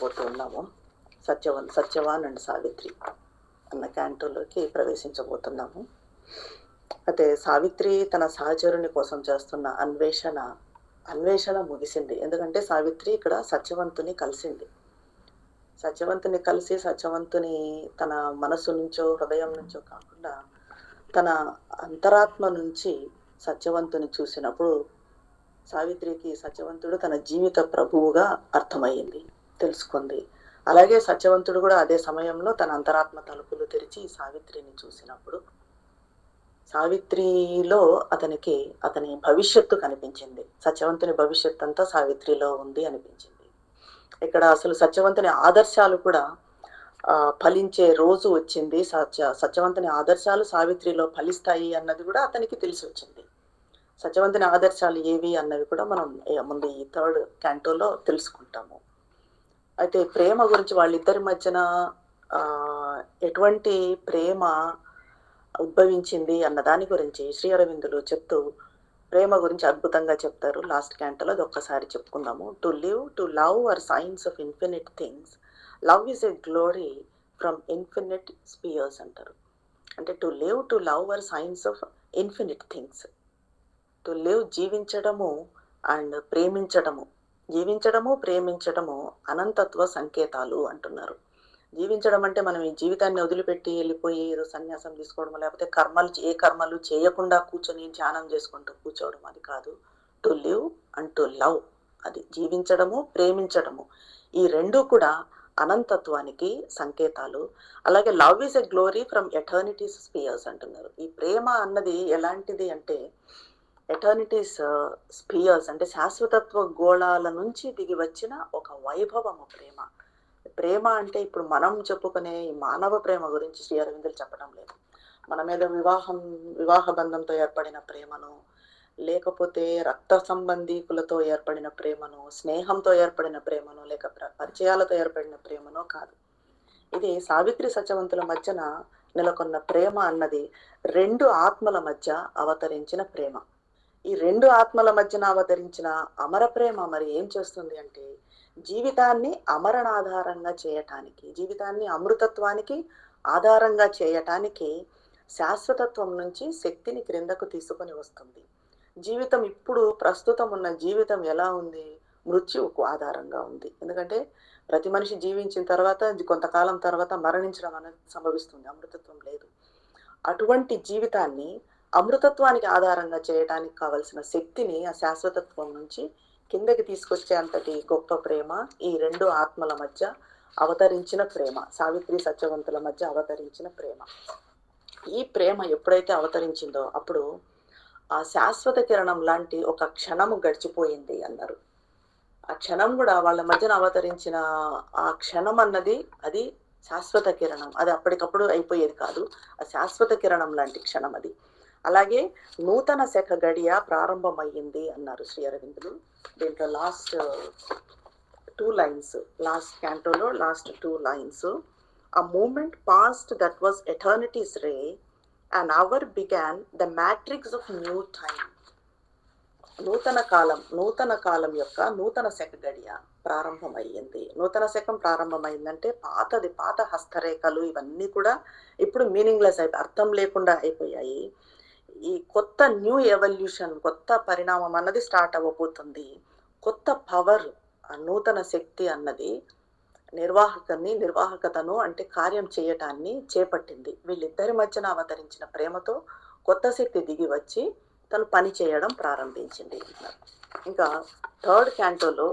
పోతున్నాము. సత్యవాన్ అండ్ సావిత్రి అన్న క్యాంటోలోకి ప్రవేశించబోతున్నాము. అయితే సావిత్రి తన సహచరుని కోసం చేస్తున్న అన్వేషణ ముగిసింది. ఎందుకంటే సావిత్రి ఇక్కడ సత్యవంతుని కలిసింది. సత్యవంతుని కలిసి సత్యవంతుని తన మనసు నుంచో హృదయం నుంచో కాకుండా తన అంతరాత్మ నుంచి సత్యవంతుని చూసినప్పుడు సావిత్రికి సత్యవంతుడు తన జీవిత ప్రభువుగా అర్థమయ్యింది, తెలుసుకుంది. అలాగే సత్యవంతుడు కూడా అదే సమయంలో తన అంతరాత్మ తలుపులు తెరిచి సావిత్రిని చూసినప్పుడు సావిత్రిలో అతని భవిష్యత్తు కనిపించింది. సత్యవంతుని భవిష్యత్తు అంతా సావిత్రిలో ఉంది అనిపించింది. ఇక్కడ అసలు సత్యవంతుని ఆదర్శాలు కూడా ఫలించే రోజు వచ్చింది. సత్యవంతుని ఆదర్శాలు సావిత్రిలో ఫలిస్తాయి అన్నది కూడా అతనికి తెలిసి వచ్చింది. సత్యవంతుని ఆదర్శాలు ఏవి అన్నవి కూడా మనం ముందు ఈ 3rd క్యాంటోలో తెలుసుకుంటాము. అయితే ప్రేమ గురించి వాళ్ళిద్దరి మధ్యన ఎటువంటి ప్రేమ ఉద్భవించింది అన్న దాని గురించి శ్రీ అరవిందులు చెప్తూ ప్రేమ గురించి అద్భుతంగా చెప్తారు. లాస్ట్ క్యాంటోలో అది ఒక్కసారి చెప్పుకుందాము. To love are signs of infinite things, love is a glory from infinite spheres అంటారు. అంటే to love are signs of infinite things. To live జీవించడము అండ్ ప్రేమించడము అనంతత్వ సంకేతాలు అంటున్నారు. జీవించడం అంటే మనం ఈ జీవితాన్ని వదిలిపెట్టి వెళ్ళిపోయి ఏదో సన్యాసం తీసుకోవడం, లేకపోతే ఏ కర్మలు చేయకుండా కూర్చొని ధ్యానం చేసుకుంటూ కూర్చోవడం, అది కాదు. To live and to love, అది జీవించడము ప్రేమించడము, ఈ రెండు కూడా అనంతత్వానికి సంకేతాలు. అలాగే love is a glory from eternity's spheres అంటున్నారు. ఈ ప్రేమ అన్నది ఎలాంటిది అంటే ఎటర్నిటీస్ స్పియర్స్ అంటే శాశ్వతత్వ గోళాల నుంచి దిగి వచ్చిన ఒక వైభవము ప్రేమ అంటే ఇప్పుడు మనం చెప్పుకునే ఈ మానవ ప్రేమ గురించి శ్రీ అరవిందులు చెప్పడం లేదు. మన మీద వివాహ బంధంతో ఏర్పడిన ప్రేమను, లేకపోతే రక్త సంబంధీకులతో ఏర్పడిన ప్రేమను, స్నేహంతో ఏర్పడిన ప్రేమను, లేక పరిచయాలతో ఏర్పడిన ప్రేమనో కాదు. ఇది సావిత్రి సత్యవంతుల మధ్యన నెలకొన్న ప్రేమ అన్నది 2 ఆత్మల మధ్య అవతరించిన ప్రేమ. ఈ 2 ఆత్మల మధ్యన అవతరించిన అమర ప్రేమ మరి ఏం చేస్తుంది అంటే జీవితాన్ని అమరణాధారంగా చేయటానికి, జీవితాన్ని అమృతత్వానికి ఆధారంగా చేయటానికి శాశ్వతత్వం నుంచి శక్తిని క్రిందకు తీసుకొని వస్తుంది. జీవితం ఇప్పుడు ప్రస్తుతం ఉన్న జీవితం ఎలా ఉంది? మృత్యువుకు ఆధారంగా ఉంది. ఎందుకంటే ప్రతి మనిషి జీవించిన తర్వాత కొంతకాలం తర్వాత మరణించడం అనేది సంభవిస్తుంది, అమృతత్వం లేదు. అటువంటి జీవితాన్ని అమృతత్వానికి ఆధారంగా చేయడానికి కావలసిన శక్తిని ఆ శాశ్వతత్వం నుంచి కిందకి తీసుకొచ్చే అంతటి గొప్ప ప్రేమ ఈ 2 ఆత్మల మధ్య అవతరించిన ప్రేమ, సావిత్రి సత్యవంతుల మధ్య అవతరించిన ప్రేమ. ఈ ప్రేమ ఎప్పుడైతే అవతరించిందో అప్పుడు ఆ శాశ్వత కిరణం లాంటి ఒక క్షణము గడిచిపోయింది అన్నారు. ఆ క్షణం కూడా వాళ్ళ మధ్యన అవతరించిన ఆ క్షణం అన్నది అది శాశ్వత కిరణం, అది అప్పటికప్పుడు అయిపోయేది కాదు. ఆ శాశ్వత కిరణం లాంటి క్షణం అది. అలాగే నూతన శఖ గడియ ప్రారంభమయ్యింది అన్నారు శ్రీ అరవిందులు. దీంట్లో లాస్ట్ 2 లైన్స్, లాస్ట్ క్యాంటోలో last 2 lines, a moment passed that was eternity's ray, an hour began the matrix of new time. నూతన కాలం యొక్క నూతన శక గడియ ప్రారంభమయ్యింది. నూతన శకం ప్రారంభమైందంటే పాత హస్తరేఖలు ఇవన్నీ కూడా ఇప్పుడు మీనింగ్లెస్ అర్థం లేకుండా అయిపోయాయి. ఈ కొత్త న్యూ ఎవల్యూషన్, కొత్త పరిణామం అన్నది స్టార్ట్ అవ్వబోతుంది. కొత్త పవర్, ఆ నూతన శక్తి అన్నది నిర్వాహకతను అంటే కార్యం చేయటాన్ని చేపట్టింది. వీళ్ళిద్దరి మధ్యన అవతరించిన ప్రేమతో కొత్త శక్తి దిగి వచ్చి తను పని చేయడం ప్రారంభించింది. ఇంకా 3rd క్యాంటోలో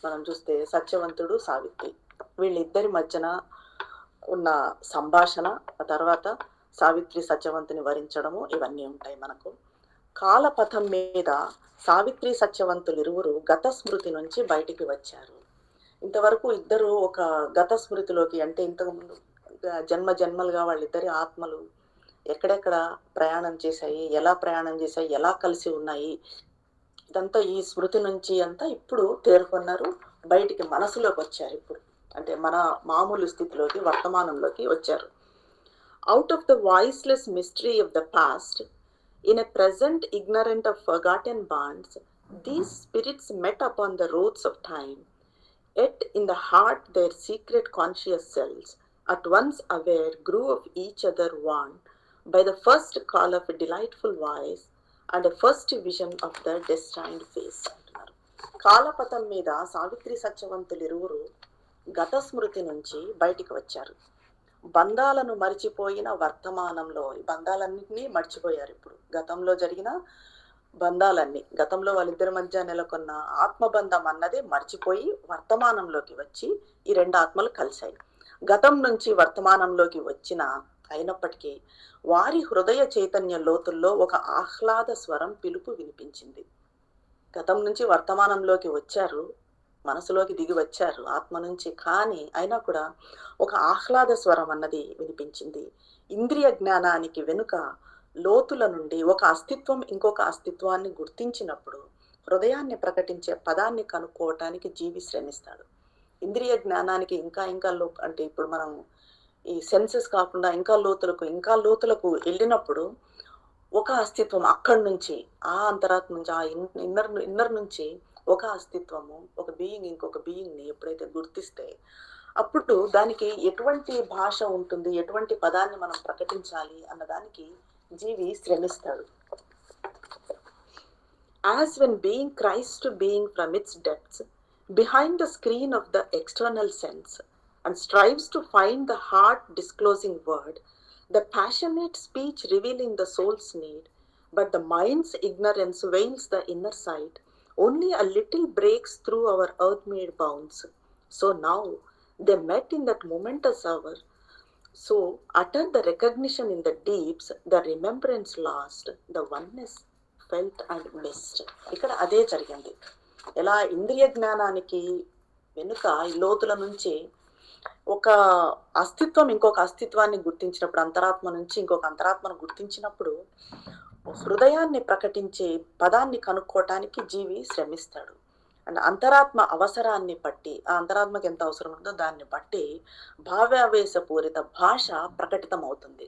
మనం చూస్తే సత్యవంతుడు సావిత్రి వీళ్ళిద్దరి మధ్యన ఉన్న సంభాషణ, ఆ తర్వాత సావిత్రి సత్యవంతుని వరించడము, ఇవన్నీ ఉంటాయి మనకు. కాలపథం మీద సావిత్రి సత్యవంతులు ఇరువురు గత స్మృతి నుంచి బయటికి వచ్చారు. ఇంతవరకు ఇద్దరు ఒక గత స్మృతిలోకి, అంటే ఇంతకుముందు జన్మలుగా వాళ్ళిద్దరి ఆత్మలు ఎక్కడెక్కడ ప్రయాణం చేశాయి, ఎలా కలిసి ఉన్నాయి, ఇదంతా ఈ స్మృతి నుంచి అంతా ఇప్పుడు తేరుకున్నారు, బయటికి మనసులోకి వచ్చారు. ఇప్పుడు అంటే మన మామూలు స్థితిలోకి, వర్తమానంలోకి వచ్చారు. Out of the voiceless mystery of the past, in a present ignorant of forgotten bonds, these spirits met upon the roads of time, Yet in the heart their secret conscious selves, at once aware, grew of each other one, by the first call of a delightful voice and a first vision of the destined face అంటున్నారు. కాలపథం మీద సావిత్రి సత్యవంతులు ఇరువురు గత స్మృతి నుంచి బయటికి వచ్చారు. బంధాలను మరిచిపోయిన వర్తమానంలో ఈ బంధాలన్నింటినీ మర్చిపోయారు. ఇప్పుడు గతంలో జరిగిన బంధాలన్నీ, గతంలో వాళ్ళిద్దరి మధ్య నెలకొన్న ఆత్మబంధం అన్నదే మర్చిపోయి వర్తమానంలోకి వచ్చి ఈ రెండు ఆత్మలు కలిశాయి. గతం నుంచి వర్తమానంలోకి వచ్చిన అయినప్పటికీ వారి హృదయ చైతన్య లోతుల్లో ఒక ఆహ్లాద స్వరం పిలుపు వినిపించింది. గతం నుంచి వర్తమానంలోకి వచ్చారు, మనసులోకి దిగి వచ్చారు ఆత్మ నుంచి, కానీ అయినా కూడా ఒక ఆహ్లాద స్వరం అన్నది వినిపించింది. ఇంద్రియ జ్ఞానానికి వెనుక లోతుల నుండి ఒక అస్తిత్వం ఇంకొక అస్తిత్వాన్ని గుర్తించినప్పుడు హృదయాన్ని ప్రకటించే పదాన్ని కనుక్కోవటానికి జీవి శ్రమిస్తాడు. ఇంద్రియ జ్ఞానానికి ఇంకా ఇంకా అంటే ఇప్పుడు మనం ఈ సెన్సెస్ కాకుండా ఇంకా లోతులకు వెళ్ళినప్పుడు ఒక అస్తిత్వం అక్కడి నుంచి, ఆ అంతరాత్మ నుంచి, ఆ ఇన్నర్ నుంచి ఒక అస్తిత్వము, ఒక బీయింగ్ ఇంకొక బీయింగ్ని ఎప్పుడైతే గుర్తిస్తే అప్పుడు దానికి ఎటువంటి భాష ఉంటుంది, ఎటువంటి పదాన్ని మనం ప్రకటించాలి అన్నదానికి జీవి శ్రమిస్తాడు. As when being cries to being from its depths, behind the screen of the external sense, and strives to find the heart disclosing word, the passionate speech revealing the soul's need, but the mind's ignorance veils the inner sight, only a little breaks through our earth-made bounds. So now they met in that momentous hour, so utter the recognition in the deeps, the remembrance lost, the oneness felt and missed. ఇక్కడ అదే జరిగింది. ఎలా ఇంద్రియ జ్ఞానానికి వెనుక ఈ లోతుల నుంచి ఒక అస్తిత్వం ఇంకొక అస్తిత్వాన్ని గుర్తించినప్పుడు, అంతరాత్మ నుంచి ఇంకొక అంతరాత్మను గుర్తించినప్పుడు హృదయాన్ని ప్రకటించే పదాన్ని కనుక్కోవటానికి జీవి శ్రమిస్తాడు. అండ్ అంతరాత్మ అవసరాన్ని బట్టి, ఆ అంతరాత్మకి ఎంత అవసరం ఉందో దాన్ని బట్టి భావావేశపూరిత భాష ప్రకటితం అవుతుంది.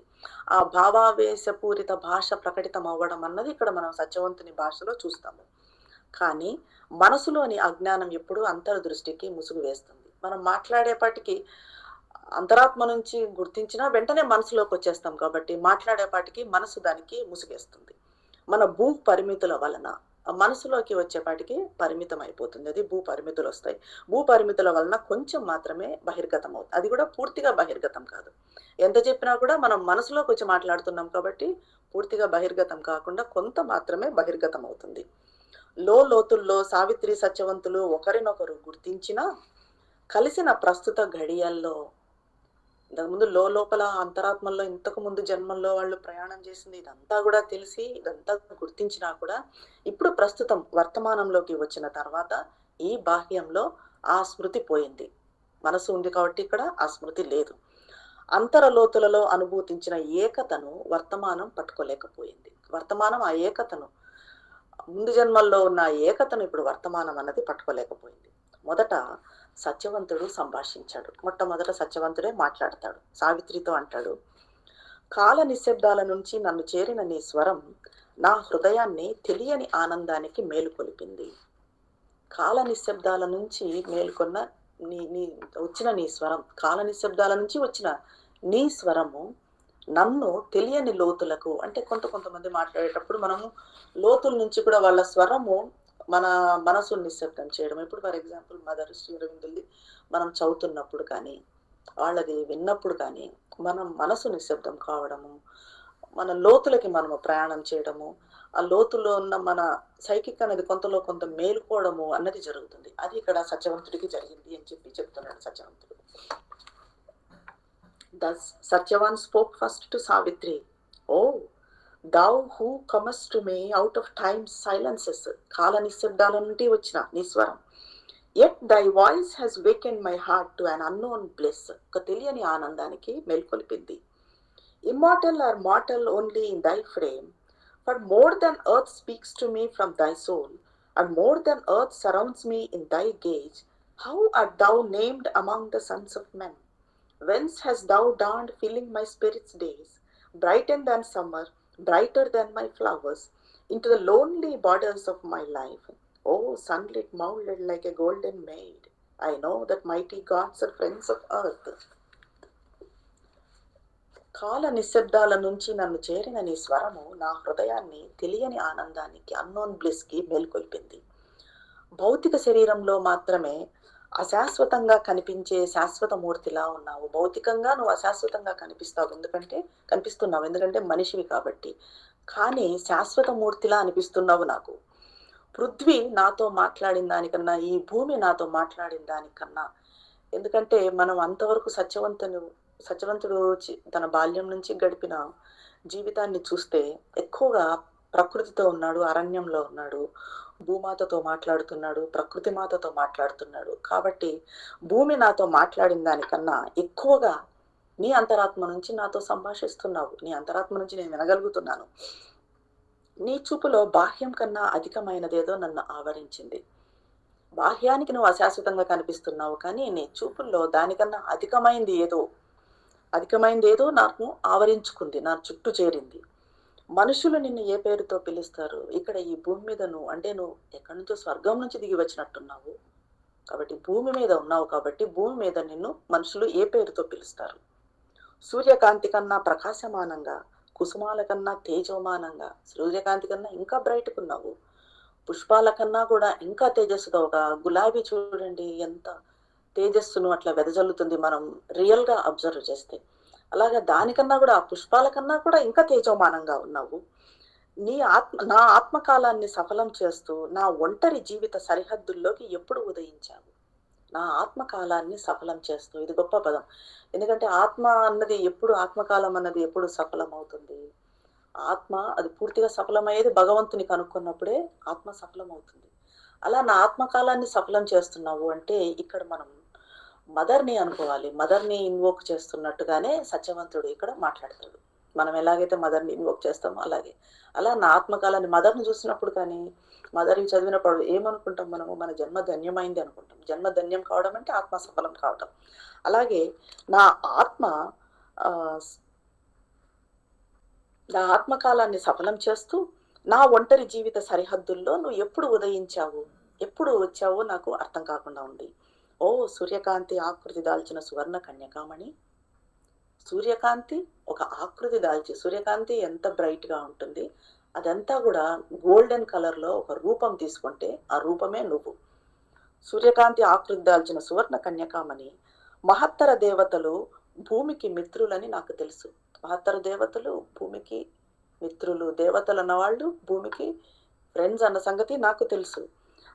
ఆ భావావేశపూరిత భాష ప్రకటితం అవ్వడం అన్నది ఇక్కడ మనం సత్యవంతుని భాషలో చూస్తాము. కానీ మనసులోని అజ్ఞానం ఎప్పుడు అంతర్దృష్టికి ముసుగు వేస్తుంది. మనం మాట్లాడేపాటికి అంతరాత్మ నుంచి గుర్తించినా వెంటనే మనసులోకి వచ్చేస్తాం కాబట్టి మాట్లాడేపాటికి మనసు దానికి ముసుగేస్తుంది. మన భూ పరిమితుల వలన మనసులోకి వచ్చేపాటికి పరిమితం అయిపోతుంది. అది భూ పరిమితులు వస్తాయి. భూ పరిమితుల వలన కొంచెం మాత్రమే బహిర్గతం అవుతుంది. అది కూడా పూర్తిగా బహిర్గతం కాదు. ఎంత చెప్పినా కూడా మనం మనసులోకి వచ్చి మాట్లాడుతున్నాం కాబట్టి పూర్తిగా బహిర్గతం కాకుండా కొంత మాత్రమే బహిర్గతం అవుతుంది. లోతుల్లో సావిత్రి సత్యవంతులు ఒకరినొకరు గుర్తించినా కలిసిన ప్రస్తుత ఘడియల్లో, ఇంతకుముందు లోపల అంతరాత్మల్లో ఇంతకు ముందు జన్మల్లో వాళ్ళు ప్రయాణం చేసింది ఇదంతా కూడా తెలిసి ఇదంతా గుర్తించినా కూడా ఇప్పుడు ప్రస్తుతం వర్తమానంలోకి వచ్చిన తర్వాత ఈ బాహ్యంలో ఆ స్మృతి పోయింది. మనసు ఉంది కాబట్టి ఇక్కడ ఆ స్మృతి లేదు. అంతరలోతులలో అనుభూతించిన ఏకతను వర్తమానం పట్టుకోలేకపోయింది. వర్తమానం ఆ ఏకతను, ముందు జన్మల్లో ఉన్న ఏకతను ఇప్పుడు వర్తమానం అన్నది పట్టుకోలేకపోయింది. మొదట సత్యవంతుడు సంభాషించాడు. మొట్టమొదట సత్యవంతుడే మాట్లాడతాడు. సావిత్రితో అంటాడు, కాల నిశ్శబ్దాల నుంచి నన్ను చేరిన నీ స్వరం నా హృదయాన్ని తెలియని ఆనందానికి మేలుకొలిపింది. కాల నిశ్శబ్దాల నుంచి మేలుకొన్న వచ్చిన నీ స్వరం, కాల నిశ్శబ్దాల నుంచి వచ్చిన నీ స్వరము నన్ను తెలియని లోతులకు, అంటే కొంతమంది మాట్లాడేటప్పుడు మనము లోతుల నుంచి కూడా వాళ్ళ స్వరము మన మనసు నిశ్శబ్దం చేయడం. ఇప్పుడు ఫర్ ఎగ్జాంపుల్ మదర్ శ్రీ అరవిందుల్ది మనం చదువుతున్నప్పుడు కానీ వాళ్ళది విన్నప్పుడు కానీ మనం మనసు నిశ్శబ్దం కావడము, మన లోతులకి మనము ప్రయాణం చేయడము, ఆ లోతులో ఉన్న మన సైకిక్ అనేది కొంత మేలుకోవడము అన్నది జరుగుతుంది. అది ఇక్కడ సత్యవంతుడికి జరిగింది అని చెప్తున్నాడు సత్యవంతుడు. Thus Satyavan spoke first to Savitri. Oh, thou who comest to me out of time's silences, కాల నిశ్శబ్దాల నుండి వచ్చిన నీ స్వరం, yet thy voice has wakened my heart to an unknown bliss, ఒక తెలియని ఆనందానికి మేల్కొల్పింది. Immortal or mortal only in thy frame, for more than earth speaks to me from thy soul, and more than earth surrounds me in thy gaze. How art thou named among the sons of men? Whence hast thou dawned, filling my spirit's days, brightened than summer, brighter than my flowers, into the lonely borders of my life? O sunlit, molded like a golden maid, I know that mighty gods are friends of earth. కాల నిశ్శబ్దాల నుంచి నన్ను చేరిన నీ స్వరము నా హృదయాన్ని తెలియని ఆనందానికి, అన్నోన్ బ్లిస్ కి మేల్కొల్పింది. భౌతిక శరీరంలో మాత్రమే అశాశ్వతంగా కనిపించే శాశ్వత మూర్తిలా ఉన్నావు. భౌతికంగా నువ్వు అశాశ్వతంగా కనిపిస్తున్నావు ఎందుకంటే మనిషివి కాబట్టి. కానీ శాశ్వత మూర్తిలా అనిపిస్తున్నావు నాకు. పృథ్వీ నాతో మాట్లాడిన దానికన్నా, ఈ భూమి నాతో మాట్లాడిన దానికన్నా, ఎందుకంటే మనం అంతవరకు సత్యవంతుడు తన బాల్యం నుంచి గడిపిన జీవితాన్ని చూస్తే ఎక్కువగా ప్రకృతితో ఉన్నాడు, అరణ్యంలో ఉన్నాడు, భూమాతతో మాట్లాడుతున్నాడు, ప్రకృతి మాతతో మాట్లాడుతున్నాడు. కాబట్టి భూమి నాతో మాట్లాడిన దానికన్నా ఎక్కువగా నీ అంతరాత్మ నుంచి నాతో సంభాషిస్తున్నావు. నీ అంతరాత్మ నుంచి నేను వినగలుగుతున్నాను. నీ చూపులో బాహ్యం కన్నా అధికమైనదేదో నన్ను ఆవరించింది. బాహ్యానికి నువ్వు అశాశ్వతంగా కనిపిస్తున్నావు, కానీ నీ చూపుల్లో దానికన్నా అధికమైంది ఏదో నాకు ఆవరించుకుంది, నా చుట్టూ చేరింది. మనుషులు నిన్ను ఏ పేరుతో పిలుస్తారు? ఇక్కడ ఈ భూమి మీద నువ్వు ఎక్కడి నుంచో స్వర్గం నుంచి దిగి వచ్చినట్టున్నావు. కాబట్టి భూమి మీద ఉన్నావు, కాబట్టి భూమి మీద నిన్ను మనుషులు ఏ పేరుతో పిలుస్తారు? సూర్యకాంతి కన్నా ప్రకాశమానంగా, కుసుమాల కన్నా తేజోమానంగా, సూర్యకాంతి కన్నా ఇంకా బ్రైట్గా ఉన్నావు. పుష్పాల కన్నా కూడా ఇంకా తేజస్సుగా, ఒక గులాబీ చూడండి ఎంత తేజస్సును అట్లా వెదజల్లుతుంది మనం రియల్ గా అబ్జర్వ్ చేస్తే. అలాగా దానికన్నా కూడా, ఆ పుష్పాల కన్నా కూడా ఇంకా తేజోమానంగా ఉన్నావు. నా ఆత్మకాలాన్ని సఫలం చేస్తూ నా ఒంటరి జీవిత సరిహద్దుల్లోకి ఎప్పుడు ఉదయించావు? నా ఆత్మకాలాన్ని సఫలం చేస్తూ, ఇది గొప్ప పదం. ఎందుకంటే ఆత్మకాలం అన్నది ఎప్పుడు సఫలం అవుతుంది? ఆత్మ అది పూర్తిగా సఫలమయ్యేది భగవంతుని కనుక్కున్నప్పుడే ఆత్మ సఫలం అవుతుంది. అలా నా ఆత్మకాలాన్ని సఫలం చేస్తున్నావు అంటే ఇక్కడ మనం మదర్ని అనుకోవాలి. మదర్ని ఇన్వోక్ చేస్తున్నట్టుగానే సత్యవంతుడు ఇక్కడ మాట్లాడతాడు. మనం ఎలాగైతే మదర్ని ఇన్వోక్ చేస్తామో అలాగే. అలా నా ఆత్మకాలాన్ని మదర్ని చూసినప్పుడు కానీ, మదర్ని చదివినప్పుడు ఏమనుకుంటాం మనము? మన జన్మ ధన్యమైంది అనుకుంటాం. జన్మ ధన్యం కావడం అంటే ఆత్మ సఫలం కావడం. అలాగే నా ఆత్మ నా ఆత్మకాలాన్ని సఫలం చేస్తూ నా ఒంటరి జీవిత సరిహద్దుల్లో నువ్వు ఎప్పుడు ఉదయించావు, ఎప్పుడు వచ్చావో నాకు అర్థం కాకుండా ఉంది. ఓ సూర్యకాంతి ఆకృతి దాల్చిన సువర్ణ కన్యకామణి. సూర్యకాంతి ఒక ఆకృతి దాల్చి, సూర్యకాంతి ఎంత బ్రైట్ గా ఉంటుంది, అదంతా కూడా గోల్డెన్ కలర్ లో ఒక రూపం తీసుకుంటే ఆ రూపమే నువ్వు. సూర్యకాంతి ఆకృతి దాల్చిన సువర్ణ కన్యకామణి. మహత్తర దేవతలు భూమికి మిత్రులని నాకు తెలుసు. మహత్తర దేవతలు భూమికి మిత్రులు, దేవతలు అన్నవాళ్ళు భూమికి ఫ్రెండ్స్ అన్న సంగతి నాకు తెలుసు.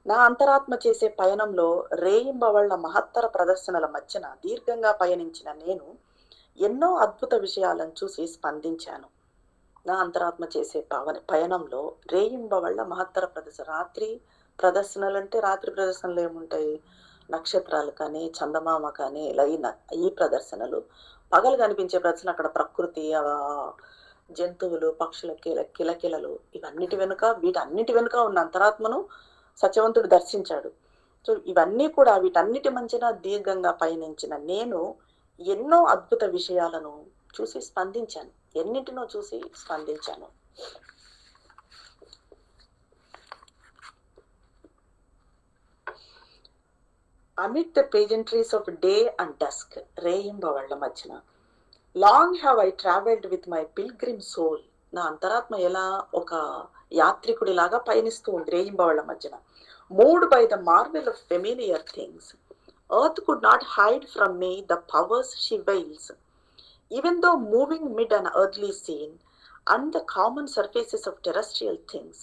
నా అంతరాత్మ చేసే పయనంలో రేయింబవళ్ల మహత్తర ప్రదర్శనల మధ్యన దీర్ఘంగా పయనించిన నేను ఎన్నో అద్భుత విషయాలను చూసి స్పందించాను. నా అంతరాత్మ చేసే పయనంలో రేయింబవళ్ల మహత్తర రాత్రి ప్రదర్శనలు ఏముంటాయి? నక్షత్రాలు కానీ, చందమామ కానీ, ఇలా ఈ ప్రదర్శనలు. పగలు కనిపించే ప్రదర్శన అక్కడ ప్రకృతి, జంతువులు, పక్షుల కిలకిలలు, వీటన్నిటి వెనుక ఉన్న అంతరాత్మను సత్యవంతుడు దర్శించాడు. సో ఇవన్నీ కూడా, వీటన్నిటి మధ్యన దీర్ఘంగా పయనించిన నేను ఎన్నో అద్భుత విషయాలను చూసి స్పందించాను. ఎన్నింటినో చూసి స్పందించాను. Amid the pageantries of day and dusk, రేయింబవళ్ల మధ్యన. Long have I travelled with my pilgrim soul. నా అంతరాత్మ ఎలా ఒక యాత్రికుడిలాగా పయనిస్తూ ఉంది రేయింబవళ్ల మధ్యన. Moved by the marvel of familiar things, earth could not hide from me the powers she veils. Even though moving mid an earthly scene and the common surfaces of terrestrial things,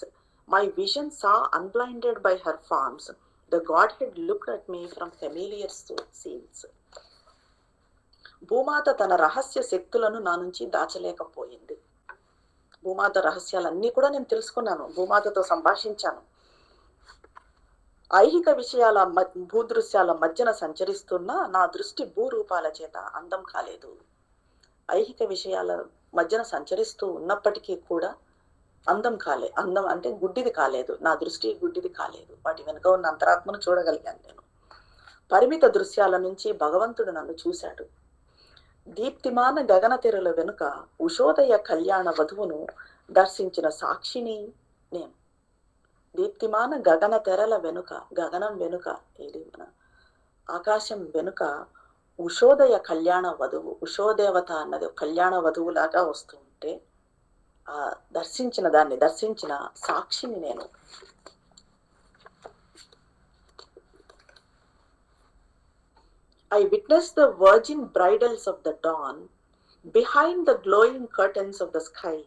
my vision saw unblinded by her forms. The Godhead looked at me from familiar scenes. భూమాత తన రహస్య శక్తులను నా నుంచి దాచలేకపోయింది. భూమాత రహస్యాలన్నీ కూడా నేను తెలుసుకున్నాను, భూమాతతో సంభాషించాను. ఐహిక విషయాల భూదృశ్యాల మధ్యన సంచరిస్తున్న నా దృష్టి భూరూపాల చేత అందం కాలేదు. ఐహిక విషయాల మధ్యన సంచరిస్తూ ఉన్నప్పటికీ కూడా అందం అంటే గుడ్డిది కాలేదు, నా దృష్టి గుడ్డిది కాలేదు. వాటి వెనుక ఉన్న అంతరాత్మను చూడగలిగాను నేను. పరిమిత దృశ్యాల నుంచి భగవంతుడు నన్ను చూశాడు. దీప్తిమాన గగన తెరల వెనుక ఉషోదయ కళ్యాణ వధువును దర్శించిన సాక్షిని నేను. దీప్తిమాన గగన తెరల వెనుక, గగనం వెనుక, ఇది మన ఆకాశం వెనుక ఉషోదయ కళ్యాణ వధువు, ఉషోదేవత అన్నది కళ్యాణ వధువులాగా వస్తూ ఉంటే ఆ దర్శించిన సాక్షిని నేను. I witnessed the virgin bridals of the dawn behind the glowing curtains of the sky,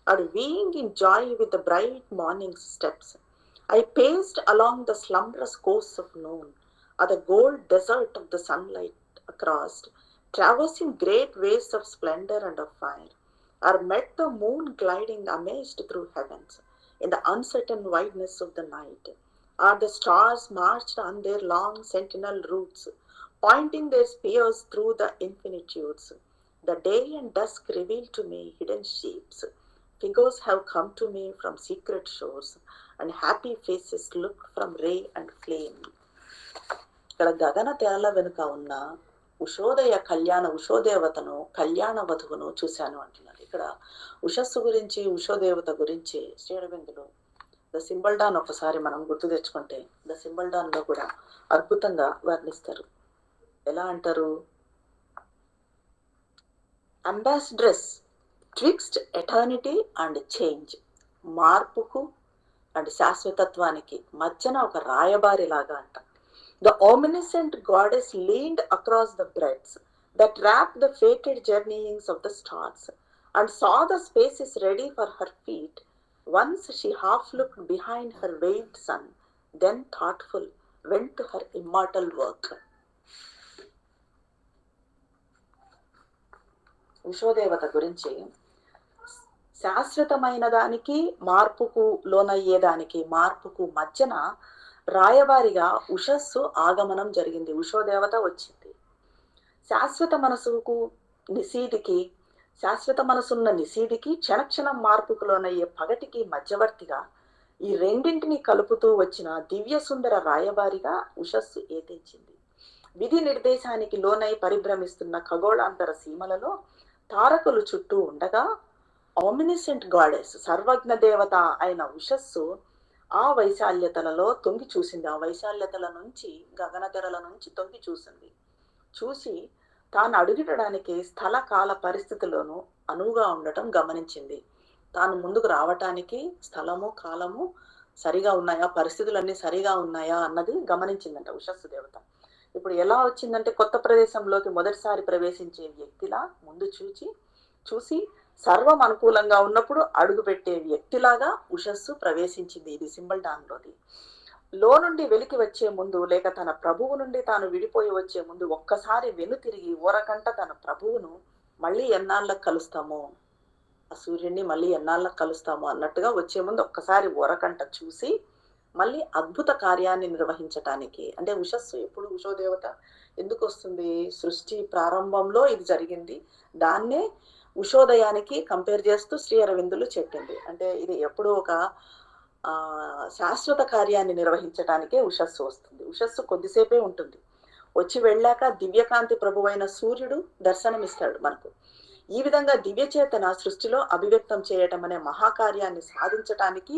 adweying in joy with the bright morning steps. I paced along the slumberous coasts of noon, at the gold desert of the sunlight across, traversing great waves of splendor and of fire, or met the moon gliding amazed through heavens, in the uncertain wideness of the night, or the stars marched on their long sentinel routes, pointing their spears through the infinitudes. The day and dusk reveal to me hidden shapes. Figures have come to me from secret shores, and happy faces look from ray and flame. ఇక్కడ గగన తేళ్ల వెనుక ఉన్న ఉషోదేవతను, కళ్యాణ వధువును చూశాను అంటున్నారు. ఇక్కడ ఉషస్సు గురించి, ఉషోదేవత గురించి శ్రీ అరవిందులు ద సింబల్ డాన్ ఒకసారి మనం గుర్తు తెచ్చుకుంటే ద సింబల్ డాన్ లో కూడా అద్భుతంగా వర్ణిస్తారు. ఎలా అంటారు? అంబాసిడ్రస్ ట్విక్స్ట్ ఎటర్నిటీ అండ్ చేంజ్, మార్పుకు అండ్ శాశ్వతత్వానికి మధ్యన ఒక రాయబారి లాగా అంట. The omniscient goddess leaned across the breadths that wrapped the fated journeyings of the stars, and saw the spaces ready for her feet. Once she half looked behind her veiled sun, then thoughtful went to her immortal work. ఉషోదేవత గురించి శాశ్వతమైన దానికి, మార్పుకు లోనయ్యేదానికి, మార్పుకు మధ్యన రాయబారిగా ఉషస్సు ఆగమనం జరిగింది. ఉషోదేవత వచ్చింది. శాశ్వత మనసుకు నిశీదికి, శాశ్వత మనసున్న నిశీదికి, క్షణక్షణం మార్పుకు లోనయ్యే పగటికి మధ్యవర్తిగా ఈ రెండింటిని కలుపుతూ వచ్చిన దివ్య సుందర రాయబారిగా ఉషస్సు ఏతించింది. విధి నిర్దేశానికి లోనై పరిభ్రమిస్తున్న ఖగోళాంతర సీమలలో తారకులు చుట్టూ ఉండగా ఆమినిసెంట్ గాడెస్, సర్వజ్ఞ దేవత అయిన ఉషస్సు ఆ వైశాల్యతలలో తొంగి చూసింది. ఆ వైశాల్యతల నుంచి, గగన తెరల నుంచి తొంగి చూసింది. చూసి తాను అడుగుటడానికి స్థల కాల పరిస్థితుల్లోనూ అనువుగా ఉండటం గమనించింది. తాను ముందుకు రావటానికి స్థలము కాలము సరిగా ఉన్నాయా, పరిస్థితులన్నీ సరిగా ఉన్నాయా అన్నది గమనించిందంట ఉషస్సు దేవత. ఇప్పుడు ఎలా వచ్చిందంటే, కొత్త ప్రదేశంలోకి మొదటిసారి ప్రవేశించే వ్యక్తిలా ముందు చూసి సర్వం అనుకూలంగా ఉన్నప్పుడు అడుగుపెట్టే వ్యక్తిలాగా ఉషస్సు ప్రవేశించింది. ఇది సింబల్ డాన్లోది. లో నుండి వెలికి వచ్చే ముందు, లేక తన ప్రభువు నుండి తాను విడిపోయి వచ్చే ముందు ఒక్కసారి వెనుతిరిగి ఊరకంట తన ప్రభువును మళ్ళీ ఎన్నాళ్ళకు కలుస్తామో, ఆ సూర్యుడిని మళ్ళీ ఎన్నాళ్ళకు కలుస్తామో అన్నట్టుగా వచ్చే ముందు ఒక్కసారి ఊరకంట చూసి మళ్ళీ అద్భుత కార్యాన్ని నిర్వహించటానికి. అంటే ఉషస్సు ఎప్పుడు, ఉషోదేవత ఎందుకు వస్తుంది? సృష్టి ప్రారంభంలో ఇది జరిగింది. దాన్నే ఉషోదయానికి కంపేర్ చేస్తూ శ్రీ అరవిందులు చెప్పింది. అంటే ఇది ఎప్పుడు ఒక శాశ్వత కార్యాన్ని నిర్వహించటానికే ఉషస్సు వస్తుంది. ఉషస్సు కొద్దిసేపే ఉంటుంది. వచ్చి వెళ్ళాక దివ్యకాంతి ప్రభువైన సూర్యుడు దర్శనమిస్తాడు మనకు. ఈ విధంగా దివ్యచేతన సృష్టిలో అభివ్యక్తం చేయటం అనే మహాకార్యాన్ని సాధించటానికి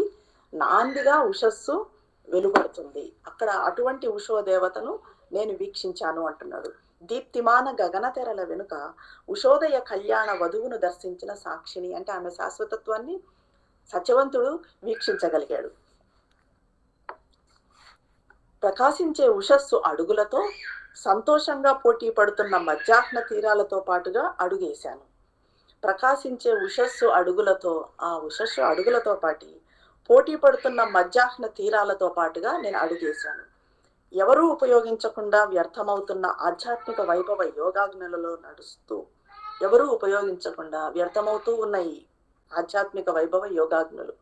నాందిగా ఉషస్సు వెలువడుతుంది. అక్కడ అటువంటి ఉషోదేవతను నేను వీక్షించాను అంటున్నాడు. దీప్తిమాన గగన తెరల వెనుక ఉషోదయ కళ్యాణ వధువును దర్శించిన సాక్షిని, అంటే ఆమె శాశ్వతత్వాన్ని సత్యవంతుడు వీక్షించగలిగాడు. ప్రకాశించే ఉషస్సు అడుగులతో సంతోషంగా పోటీ పడుతున్న మధ్యాహ్న తీరాలతో పాటుగా అడుగేశాను. ప్రకాశించే ఉషస్సు అడుగులతో, ఆ ఉషస్సు అడుగులతో పాటు పోటీ పడుతున్న మధ్యాహ్న తీరాలతో పాటుగా నేను అడుగేశాను. ఎవరూ ఉపయోగించకుండా వ్యర్థమవుతున్న ఆధ్యాత్మిక వైభవ యోగాగ్నులలో నడుస్తూ, ఎవరూ ఉపయోగించకుండా వ్యర్థమవుతూ ఉన్నాయి ఆధ్యాత్మిక వైభవ యోగాగ్నులు.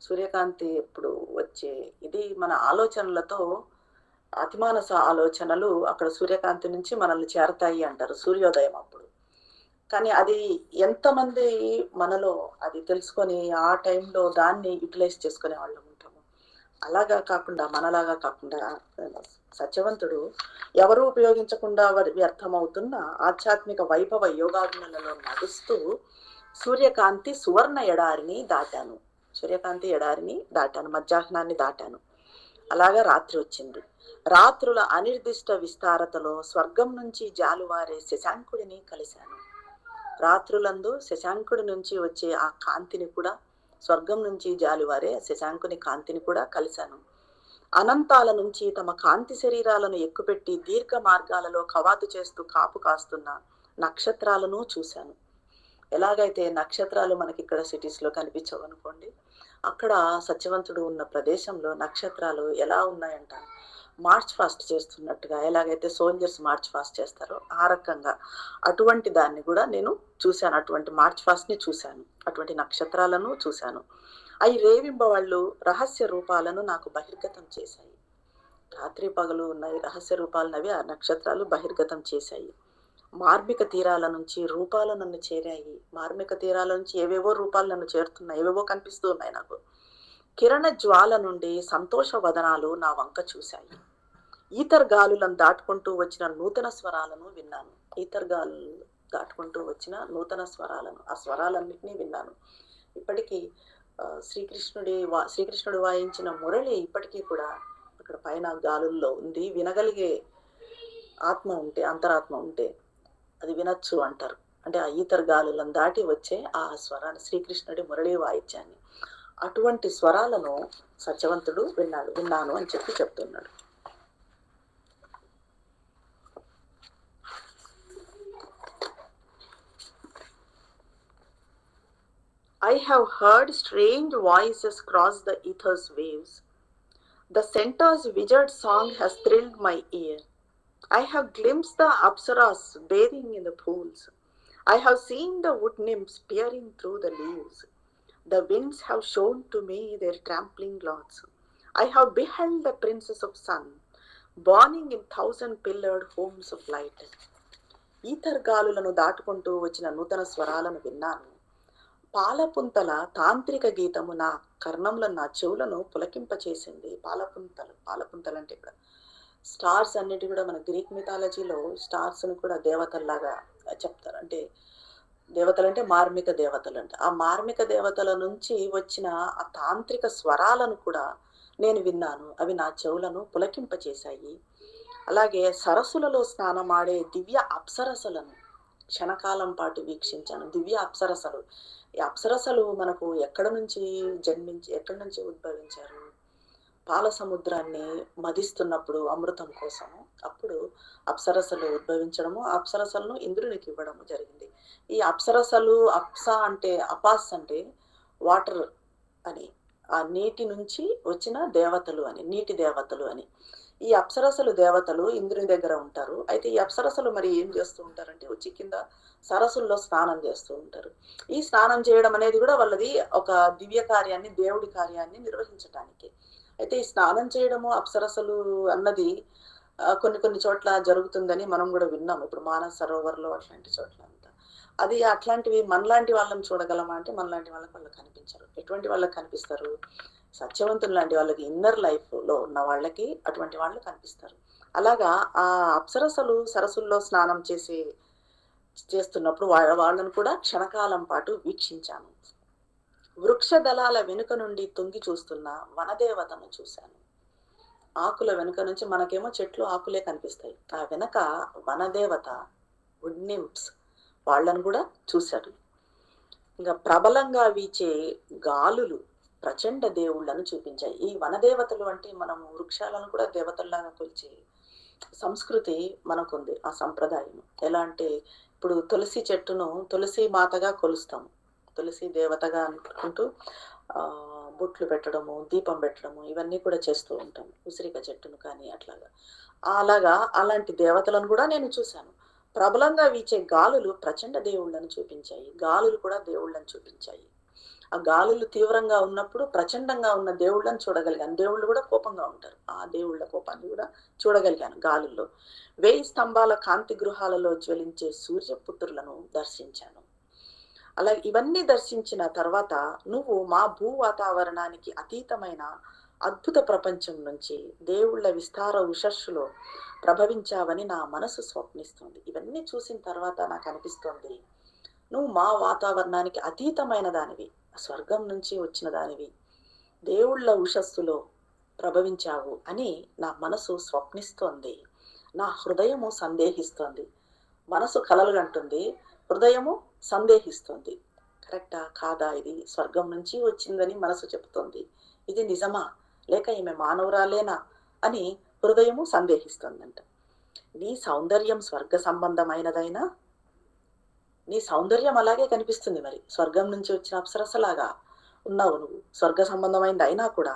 సూర్యకాంతి ఎప్పుడు వచ్చే ఇది మన ఆలోచనలతో, అతిమానస ఆలోచనలు అక్కడ సూర్యకాంతి నుంచి మనల్ని చేరతాయి అంటారు సూర్యోదయం అప్పుడు. కానీ అది ఎంతమంది మనలో అది తెలుసుకొని ఆ టైంలో దాన్ని యూటిలైజ్ చేసుకునే వాళ్ళం ఉంటాము. అలాగా కాకుండా, మనలాగా కాకుండా సత్యవంతుడు ఎవరూ ఉపయోగించకుండా వ్యర్థమవుతున్న ఆధ్యాత్మిక వైభవ యోగాగ్నులలో నడుస్తూ సూర్యకాంతి సువర్ణ ఎడారిని దాటాను. సూర్యకాంతి ఎడారిని దాటాను, మధ్యాహ్నాన్ని దాటాను. అలాగా రాత్రి వచ్చింది. రాత్రుల అనిర్దిష్ట విస్తారతలో స్వర్గం నుంచి జాలువారే శశాంకుడిని కలిశాను. రాత్రులందు శశాంకుడి నుంచి వచ్చే ఆ కాంతిని కూడా, స్వర్గం నుంచి జాలువారే శశాంకుని కాంతిని కూడా కలిశాను. అనంతాల నుంచి తమ కాంతి శరీరాలను ఎక్కుపెట్టి దీర్ఘ మార్గాలలో కవాతు చేస్తూ కాపు కాస్తున్న నక్షత్రాలను చూశాను. ఎలాగైతే నక్షత్రాలు మనకి ఇక్కడ సిటీస్ లో కనిపించవు అనుకోండి, అక్కడ సత్యవంతుడు ఉన్న ప్రదేశంలో నక్షత్రాలు ఎలా ఉన్నాయంట, మార్చ్ ఫాస్ట్ చేస్తున్నట్టుగా, ఎలాగైతే సోల్జర్స్ మార్చ్ ఫాస్ట్ చేస్తారో ఆ రకంగా అటువంటి దాన్ని కూడా నేను చూశాను. అటువంటి మార్చ్ ఫాస్ట్ ని చూశాను, అటువంటి నక్షత్రాలను చూశాను. అవి రేవింబవాళ్ళు రహస్య రూపాలను నాకు బహిర్గతం చేశాయి. రాత్రి పగలు ఉన్నాయి రహస్య రూపాలనవి ఆ నక్షత్రాలు బహిర్గతం చేశాయి. మార్మిక తీరాల నుంచి రూపాలు నన్ను చేరాయి. మార్మిక తీరాల నుంచి ఏవేవో రూపాలు నన్ను చేరుతున్నాయి, ఏవేవో కనిపిస్తూ ఉన్నాయి నాకు. కిరణ జ్వాల నుండి సంతోష వదనాలు నా వంక చూశాయి. ఈతర్ గాలులను దాటుకుంటూ వచ్చిన నూతన స్వరాలను విన్నాను. ఈతర్ గాలు దాటుకుంటూ వచ్చిన నూతన స్వరాలను, ఆ స్వరాలన్నింటినీ విన్నాను. ఇప్పటికీ శ్రీకృష్ణుడు వాయించిన మురళి ఇప్పటికీ కూడా అక్కడ పైన గాలుల్లో ఉంది. వినగలిగే ఆత్మ ఉంటే, అంతరాత్మ ఉంటే అది వినొచ్చు అంటారు. అంటే ఆ ఈతర్ గాలులను దాటి వచ్చే ఆ స్వరాన్ని, శ్రీకృష్ణుడి మురళి వాయిద్యాన్ని, అటువంటి స్వరాలను సత్యవంతుడు విన్నాను అని చెప్తున్నాడు. I have heard strange voices cross the ether's waves. The centaur's wizard song has thrilled my ear. I have glimpsed the apsaras bathing in the pools. I have seen the wood nymphs peering through the leaves. The winds have shown to me their trampling lords. I have beheld the princess of sun, burning in 1,000-pillared homes of light. Ether గాలులను దాటుకుంటూ వచ్చిన నూతన స్వరాలను విన్నాను. పాలపుంతల తాంత్రిక గీతము నా కర్ణంలో, నా చెవులను పులకింపచేసింది. పాలపుంతలు అంటే ఇక్కడ స్టార్స్ అన్నిటి కూడా మన గ్రీక్ మిథాలజీలో స్టార్స్ ను కూడా దేవతల్లాగా చెప్తారు. అంటే దేవతలు అంటే మార్మిక దేవతలు అంటే, ఆ మార్మిక దేవతల నుంచి వచ్చిన ఆ తాంత్రిక స్వరాలను కూడా నేను విన్నాను. అవి నా చెవులను పులకింపచేశాయి. అలాగే సరస్సులలో స్నానమాడే దివ్య అప్సరసలను క్షణకాలం పాటు వీక్షించాను. దివ్య అప్సరసలు, ఈ అప్సరసలు మనకు ఎక్కడి నుంచి ఉద్భవించారు? పాల సముద్రాన్ని మదిస్తున్నప్పుడు అమృతం కోసము అప్పుడు అప్సరసలు ఉద్భవించడము, అప్సరసలను ఇంద్రునికి ఇవ్వడము జరిగింది. ఈ అప్సరసలు, అపాస్ అంటే వాటర్ అని, ఆ నీటి నుంచి వచ్చిన దేవతలు అని, నీటి దేవతలు అని. ఈ అప్సరసలు దేవతలు ఇంద్రుని దగ్గర ఉంటారు. అయితే ఈ అప్సరసలు మరి ఏం చేస్తూ ఉంటారంటే వచ్చి కింద సరస్సుల్లో స్నానం చేస్తూ ఉంటారు. ఈ స్నానం చేయడం అనేది కూడా వాళ్ళది ఒక దివ్య కార్యాన్ని, దేవుడి కార్యాన్ని నిర్వహించటానికి. అయితే ఈ స్నానం చేయడము అప్సరసలు అన్నది కొన్ని చోట్ల జరుగుతుందని మనం కూడా విన్నాము. ఇప్పుడు మానస సరోవర్లో అట్లాంటి చోట్ల అంతా అది అట్లాంటివి మనలాంటి వాళ్ళని చూడగలమా అంటే మనలాంటి వాళ్ళకి కనిపించరు. ఎటువంటి వాళ్ళకి కనిపిస్తారు? సత్యవంతులు లాంటి వాళ్ళకి, ఇన్నర్ లైఫ్ లో ఉన్న వాళ్ళకి అటువంటి వాళ్ళు కనిపిస్తారు. అలాగా ఆ అప్సరసలు సరస్సుల్లో స్నానం చేస్తున్నప్పుడు వాళ్ళను కూడా క్షణకాలం పాటు వీక్షించాను. వృక్ష దళాల వెనుక నుండి తొంగి చూస్తున్న వనదేవతను చూశాను. ఆకుల వెనుక నుంచి మనకేమో చెట్లు ఆకులే కనిపిస్తాయి, ఆ వెనక వనదేవత వుడ్ నింప్స్ వాళ్ళను కూడా చూశాడు. ఇంకా ప్రబలంగా వీచే గాలులు ప్రచండ దేవుళ్ళను చూపించాయి. ఈ వనదేవతలు అంటే మనము వృక్షాలను కూడా దేవతల్లాగా కొలిచే సంస్కృతి మనకుంది. ఆ సంప్రదాయం ఎలా అంటే, ఇప్పుడు తులసి చెట్టును తులసి మాతగా కొలుస్తాము, తులసి దేవతగా అనుకుంటూ బొట్లు పెట్టడము, దీపం పెట్టడము, ఇవన్నీ కూడా చేస్తూ ఉంటాం. ఉసిరిక చెట్టును కానీ అలాంటి దేవతలను కూడా నేను చూశాను. ప్రబలంగా వీచే గాలులు ప్రచండ దేవుళ్ళను చూపించాయి. గాలులు కూడా దేవుళ్ళని చూపించాయి. ఆ గాలులు తీవ్రంగా ఉన్నప్పుడు ప్రచండంగా ఉన్న దేవుళ్ళని చూడగలిగాను. దేవుళ్ళు కూడా కోపంగా ఉంటారు, ఆ దేవుళ్ళ కోపాన్ని కూడా చూడగలిగాను గాలుల్లో. 1000 స్తంభాల కాంతి గృహాలలో జ్వలించే సూర్యపుత్రులను దర్శించాను. అలాగే ఇవన్నీ దర్శించిన తర్వాత నువ్వు మా భూ వాతావరణానికి అతీతమైన అద్భుత ప్రపంచం నుంచి దేవుళ్ళ విస్తార ఉషస్సులో ప్రభవించావని నా మనసు స్వప్నిస్తుంది. ఇవన్నీ చూసిన తర్వాత నాకు అనిపిస్తోంది, నువ్వు మా వాతావరణానికి అతీతమైన దానివి, స్వర్గం నుంచి వచ్చిన దానివి, దేవుళ్ళ ఉషస్సులో ప్రభవించావు అని నా మనసు స్వప్నిస్తోంది, నా హృదయము సందేహిస్తోంది. మనసు కలలుగంటుంది, హృదయము సందేహిస్తుంది. కరెక్టా కాదా, ఇది స్వర్గం నుంచి వచ్చిందని మనసు చెబుతోంది, ఇది నిజమా లేక ఈమె మానవురాలేనా అని హృదయము సందేహిస్తుందంట. నీ సౌందర్యం స్వర్గ సంబంధమైనదైనా నీ సౌందర్యం అలాగే కనిపిస్తుంది. మరి స్వర్గం నుంచి వచ్చిన అప్సరసలాగా ఉన్నావు నువ్వు, స్వర్గ సంబంధమైనది అయినా కూడా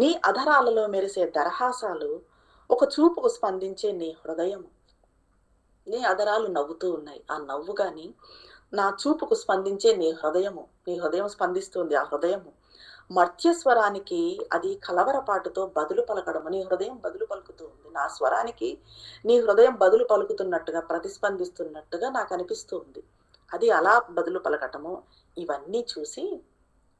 నీ అధరాలలో మెరిసే దరహాసాలు, ఒక చూపుకు స్పందించే నీ హృదయం, నీ అధరాలు నవ్వుతూ ఉన్నాయి, ఆ నవ్వు గాని నా చూపుకు స్పందించే నీ హృదయము, నీ హృదయం స్పందిస్తుంది, ఆ హృదయము మర్త్యస్వరానికి అది కలవరపాటుతో బదులు పలకడము, నీ హృదయం బదులు పలుకుతూ ఉంది, నా స్వరానికి నీ హృదయం బదులు పలుకుతున్నట్టుగా ప్రతిస్పందిస్తున్నట్టుగా నాకు అనిపిస్తూ ఉంది. అది అలా బదులు పలకటము, ఇవన్నీ చూసి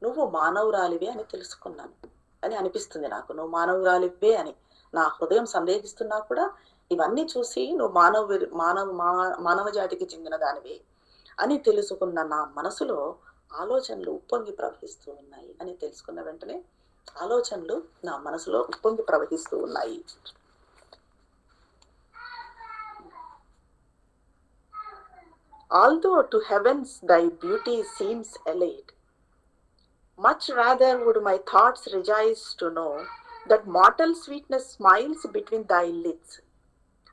నువ్వు మానవురాలివే అని తెలుసుకున్నాను అని అనిపిస్తుంది నాకు. నువ్వు మానవురాలివే అని నా హృదయం సందేహిస్తున్నా కూడా ఇవన్నీ చూసి నువ్వు మానవ జాతికి చెందిన దానివే అని తెలుసుకున్న నా మనసులో ఆలోచనలు ఉప్పొంగి ప్రవహిస్తూ ఉన్నాయి అని తెలుసుకున్న వెంటనే ఆలోచనలు నా మనసులో ఉప్పొంగి ప్రవహిస్తూ ఉన్నాయి. Although to heavens thy beauty seems elate, much rather would my thoughts rejoice to know that mortal sweetness smiles between thy lids,